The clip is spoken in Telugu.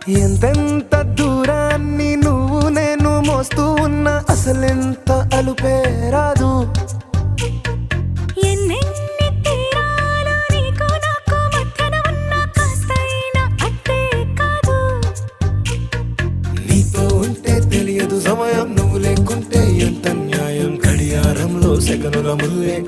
ఎంతెంత దూరాన్ని నువ్వు నేను మోస్తూ ఉన్నా అసలెంత అలుపే రాదు. ఎన్నెన్ని తీరాలు నీకు నాకు మధ్యన ఉన్నా కాస్తైనా అట్టే కాదు. నీతో ఉంటే తెలియదు సమయం, నువ్వు లేకుంటే ఎంత న్యాయం. గడియారంలో సెకనుల ముల్లే